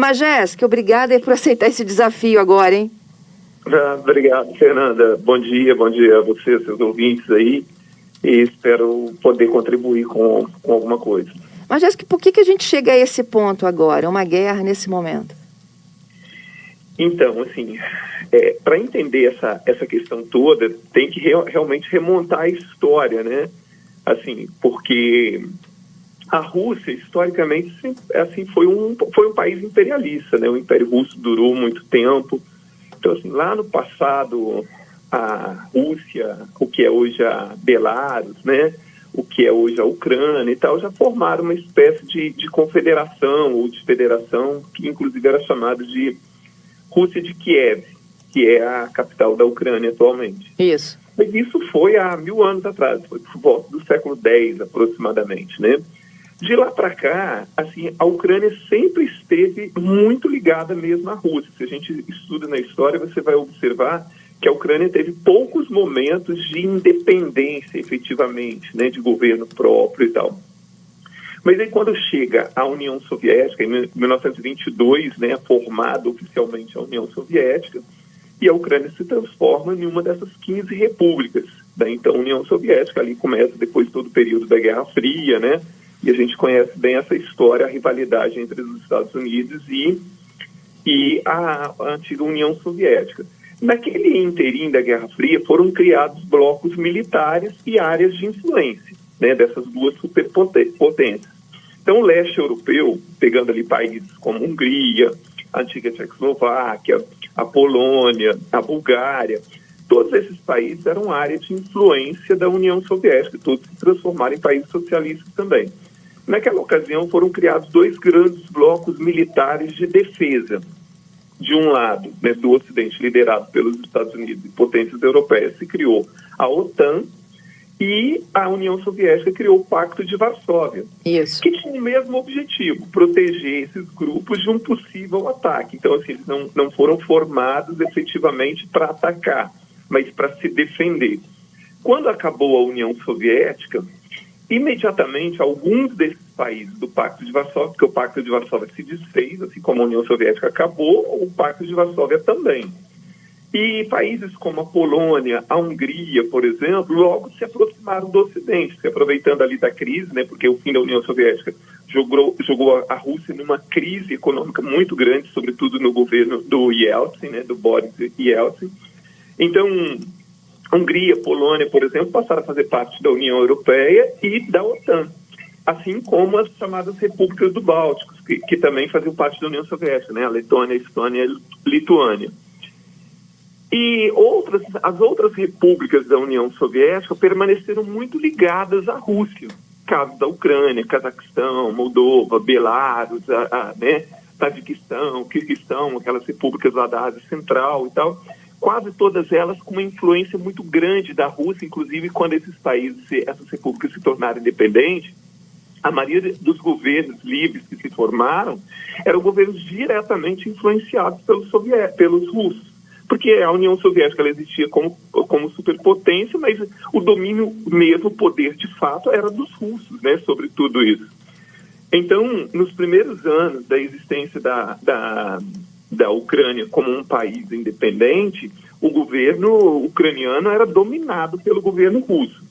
Majeski, obrigada por aceitar esse desafio agora, hein? Obrigado, Fernanda. Bom dia a você, seus ouvintes aí, e espero poder contribuir com alguma coisa. Majeski, por que a gente chega a esse ponto agora, uma guerra nesse momento? Então, assim, para entender essa questão toda, tem que realmente remontar a história, né? Assim, porque a Rússia, historicamente, assim, foi um país imperialista, né? O Império Russo durou muito tempo. Então, assim, lá no passado, a Rússia, o que é hoje a Belarus, né? O que é hoje a Ucrânia e tal, já formaram uma espécie de confederação ou de federação, que inclusive era chamada de Rússia de Kiev, que é a capital da Ucrânia atualmente. Isso. Mas isso foi há 1000 anos atrás, foi por volta do século X aproximadamente, né? De lá para cá, assim, a Ucrânia sempre esteve muito ligada mesmo à Rússia. Se a gente estuda na história, você vai observar que a Ucrânia teve poucos momentos de independência, efetivamente, né, de governo próprio e tal. Mas aí quando chega a União Soviética, em 1922, né, formada oficialmente a União Soviética, e a Ucrânia se transforma em uma dessas 15 repúblicas da então União Soviética. Ali começa depois todo o período da Guerra Fria, né? E a gente conhece bem essa história, a rivalidade entre os Estados Unidos e a antiga União Soviética. Naquele inteirinho da Guerra Fria foram criados blocos militares e áreas de influência, né, dessas duas superpotências. Então, o leste europeu, pegando ali países como Hungria, a antiga Tchecoslováquia, a Polônia, a Bulgária, todos esses países eram área de influência da União Soviética, todos se transformaram em países socialistas também. Naquela ocasião foram criados dois grandes blocos militares de defesa. De um lado, né, do Ocidente, liderado pelos Estados Unidos e potências europeias, se criou a OTAN, e a União Soviética criou o Pacto de Varsóvia, Isso. que tinha o mesmo objetivo, proteger esses grupos de um possível ataque. Então, assim, eles não foram formados efetivamente para atacar, mas para se defender. Quando acabou a União Soviética, imediatamente alguns desses países do Pacto de Varsóvia, porque o Pacto de Varsóvia se desfez, assim como a União Soviética acabou, o Pacto de Varsóvia também. E países como a Polônia, a Hungria, por exemplo, logo se aproximaram do Ocidente, se aproveitando ali da crise, né, porque o fim da União Soviética jogou a Rússia numa crise econômica muito grande, sobretudo no governo do Yeltsin, né, do Boris Yeltsin. Então, Hungria, Polônia, por exemplo, passaram a fazer parte da União Europeia e da OTAN, assim como as chamadas repúblicas do Báltico, que também faziam parte da União Soviética, né, a Letônia, a Estônia e a Lituânia. E as outras repúblicas da União Soviética permaneceram muito ligadas à Rússia. Caso da Ucrânia, Cazaquistão, Moldova, Belarus, né, Tajiquistão, Quirguistão, aquelas repúblicas lá da Ásia Central e tal. Quase todas elas com uma influência muito grande da Rússia, inclusive quando esses países, essas repúblicas se tornaram independentes, a maioria dos governos livres que se formaram eram governos diretamente influenciados pelos russos. Porque a União Soviética ela existia como superpotência, mas o domínio mesmo, o poder de fato, era dos russos, né, sobre tudo isso. Então, nos primeiros anos da existência da Ucrânia como um país independente, o governo ucraniano era dominado pelo governo russo.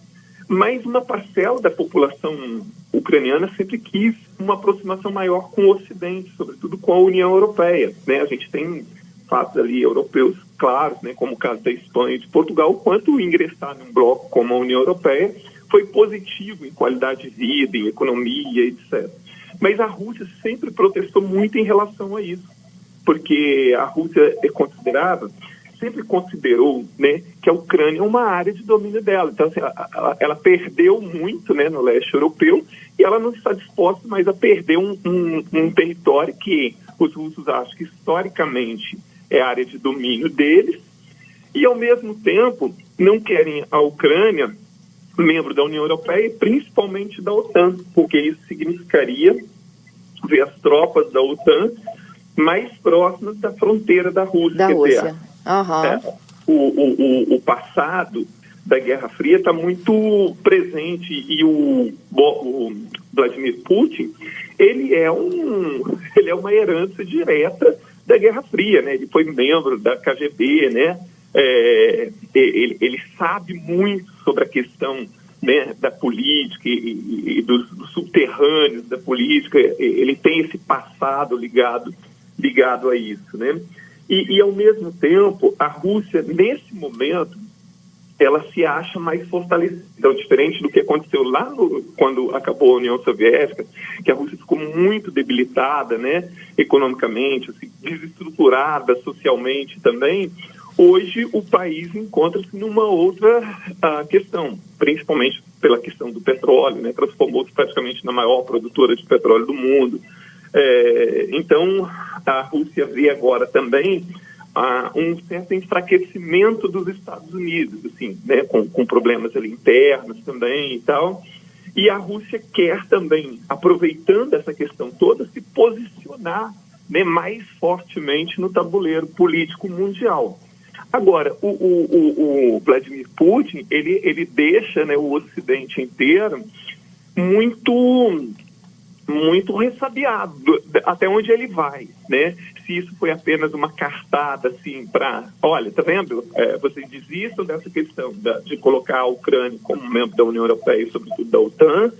Mas uma parcela da população ucraniana sempre quis uma aproximação maior com o Ocidente, sobretudo com a União Europeia, né? A gente tem fatos ali europeus claros, né, como o caso da Espanha e de Portugal, quanto ingressar num bloco como a União Europeia foi positivo em qualidade de vida, em economia, etc. Mas a Rússia sempre protestou muito em relação a isso, porque a Rússia sempre considerou, né, que a Ucrânia é uma área de domínio dela. Então, assim, ela perdeu muito, né, no leste europeu e ela não está disposta mais a perder um território que os russos acham que historicamente é a área de domínio deles, e ao mesmo tempo não querem a Ucrânia membro da União Europeia e principalmente da OTAN, porque isso significaria ver as tropas da OTAN mais próximas da fronteira da Rússia. Da Rússia. O passado da Guerra Fria está muito presente e o Vladimir Putin ele é uma herança direta da Guerra Fria, né? Ele foi membro da KGB, né? Ele sabe muito sobre a questão, né, da política e dos subterrâneos da política. Ele tem esse passado ligado a isso, né? E ao mesmo tempo, a Rússia, nesse momento, ela se acha mais fortalecida. Então, diferente do que aconteceu lá quando acabou a União Soviética, que a Rússia ficou muito debilitada, né, economicamente, assim, desestruturada socialmente também, hoje o país encontra-se numa outra questão, principalmente pela questão do petróleo, né, transformou-se praticamente na maior produtora de petróleo do mundo. Então, a Rússia vê agora também um certo enfraquecimento dos Estados Unidos, assim, né, com problemas ali internos também e tal. E a Rússia quer também, aproveitando essa questão toda, se posicionar, né, mais fortemente no tabuleiro político mundial. Agora, o Vladimir Putin, ele deixa, né, o Ocidente inteiro muito ressabiado até onde ele vai, né? Se isso foi apenas uma cartada, assim, para... Olha, tá vendo? Vocês desistam dessa questão de colocar a Ucrânia como membro da União Europeia e, sobretudo, da OTAN,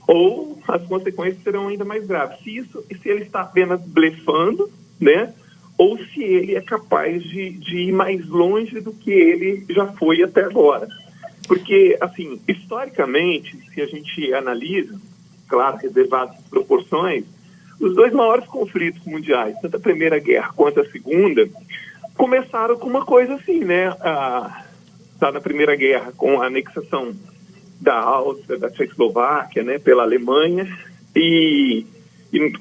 ou as consequências serão ainda mais graves. Se ele está apenas blefando, né? Ou se ele é capaz de ir mais longe do que ele já foi até agora. Porque, assim, historicamente, se a gente analisa, claro, reservadas as proporções, os dois maiores conflitos mundiais, tanto a Primeira Guerra quanto a Segunda, começaram com uma coisa assim, né? Na Primeira Guerra, com a anexação da Áustria, da Tchecoslováquia, né, pela Alemanha, e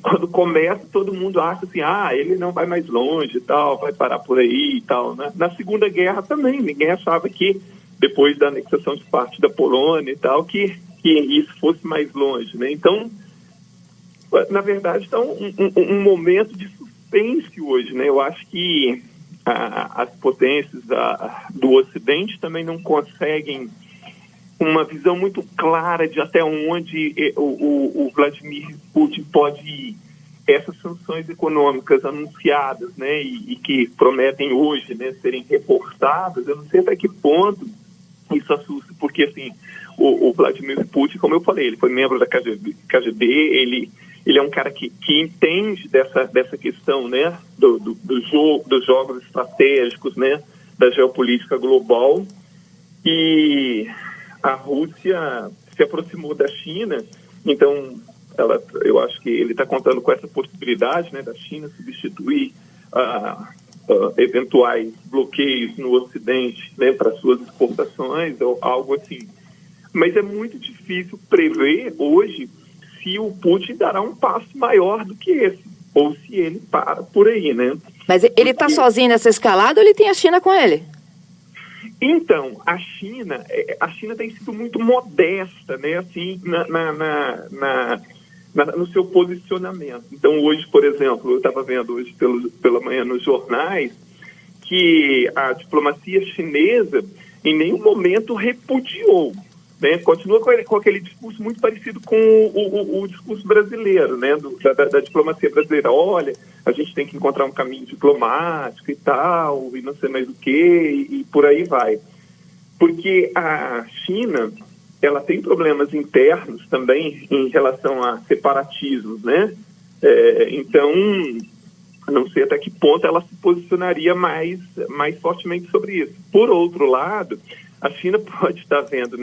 quando começa, todo mundo acha assim, ele não vai mais longe e tal, vai parar por aí e tal, né? Na Segunda Guerra também, ninguém achava que, depois da anexação de parte da Polônia e tal, que isso fosse mais longe, né? Então, na verdade, está um momento de suspense hoje, né? Eu acho que as potências do Ocidente também não conseguem uma visão muito clara de até onde o Vladimir Putin pode ir. Essas sanções econômicas anunciadas, né, e que prometem hoje, né, serem reforçadas, eu não sei até que ponto isso assusta, porque assim, o Vladimir Putin, como eu falei, ele foi membro da KGB, ele é um cara que entende dessa questão, né, dos jogos estratégicos, né, da geopolítica global. E a Rússia se aproximou da China, então eu acho que ele está contando com essa possibilidade, né, da China substituir eventuais bloqueios no Ocidente, né, para suas exportações ou algo assim. Mas é muito difícil prever hoje se o Putin dará um passo maior do que esse, ou se ele para por aí, né? Mas ele está sozinho nessa escalada ou ele tem a China com ele? Então, a China tem sido muito modesta, né, assim, no seu posicionamento. Então, hoje, por exemplo, eu estava vendo hoje pela manhã nos jornais que a diplomacia chinesa em nenhum momento repudiou, né? Continua com aquele discurso muito parecido com o discurso brasileiro, né? Da diplomacia brasileira. Olha, a gente tem que encontrar um caminho diplomático e tal, e não sei mais o quê, e por aí vai. Porque a China, ela tem problemas internos também em relação a separatismos, né? Então, não sei até que ponto ela se posicionaria mais fortemente sobre isso. Por outro lado, a China pode estar vendo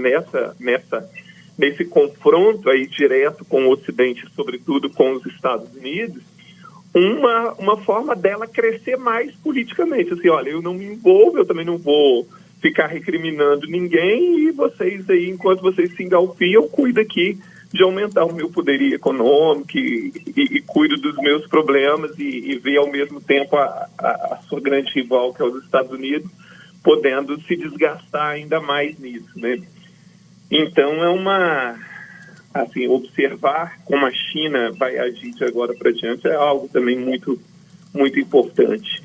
nesse confronto aí direto com o Ocidente, sobretudo com os Estados Unidos, uma forma dela crescer mais politicamente. Assim, olha, eu não me envolvo, eu também não vou ficar recriminando ninguém, e vocês aí, enquanto vocês se engalfiam, eu cuido aqui de aumentar o meu poderio econômico e cuido dos meus problemas e ver ao mesmo tempo a sua grande rival, que é os Estados Unidos, podendo se desgastar ainda mais nisso, né? Então observar como a China vai agir de agora para diante é algo também muito, muito importante.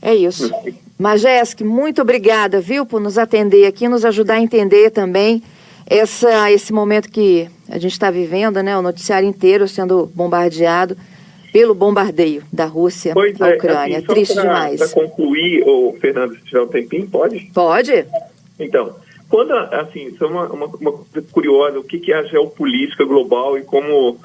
É isso. Majewski, muito obrigada, viu, por nos atender aqui, nos ajudar a entender também Esse momento que a gente está vivendo, né, o noticiário inteiro sendo bombardeado pelo bombardeio da Rússia à Ucrânia. Assim, triste demais. Para concluir, Fernando, se tiver um tempinho, pode? Pode. Então, quando, assim, isso é uma coisa curiosa, o que é a geopolítica global e como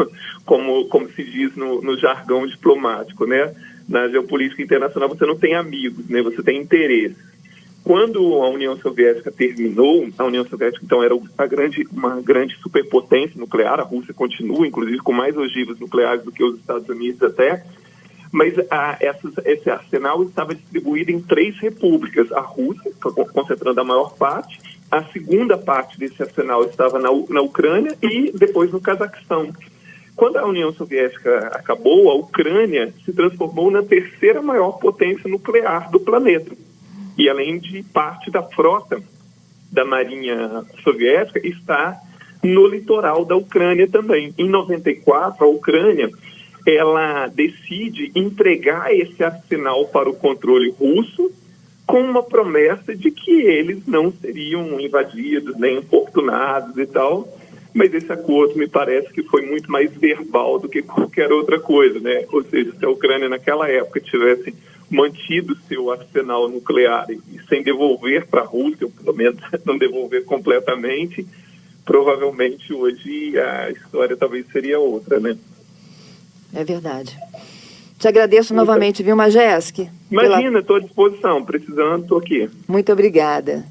se diz no jargão diplomático, né? Na geopolítica internacional você não tem amigos, né? Você tem interesses. Quando a União Soviética terminou, a União Soviética, então, era uma grande superpotência nuclear, a Rússia continua, inclusive, com mais ogivas nucleares do que os Estados Unidos até, mas esse arsenal estava distribuído em 3 repúblicas. A Rússia, concentrando a maior parte, a segunda parte desse arsenal estava na Ucrânia e depois no Cazaquistão. Quando a União Soviética acabou, a Ucrânia se transformou na 3ª maior potência nuclear do planeta. E além de parte da frota da Marinha Soviética está no litoral da Ucrânia também. Em 94, a Ucrânia ela decide entregar esse arsenal para o controle russo com uma promessa de que eles não seriam invadidos, nem importunados e tal. Mas esse acordo me parece que foi muito mais verbal do que qualquer outra coisa, né? Ou seja, se a Ucrânia naquela época tivesse mantido seu arsenal nuclear e sem devolver para a Rússia, ou pelo menos não devolver completamente, provavelmente hoje a história talvez seria outra, né? É verdade. Te agradeço novamente, viu, Majeski? Imagina, estou à disposição. Precisando, estou aqui. Muito obrigada.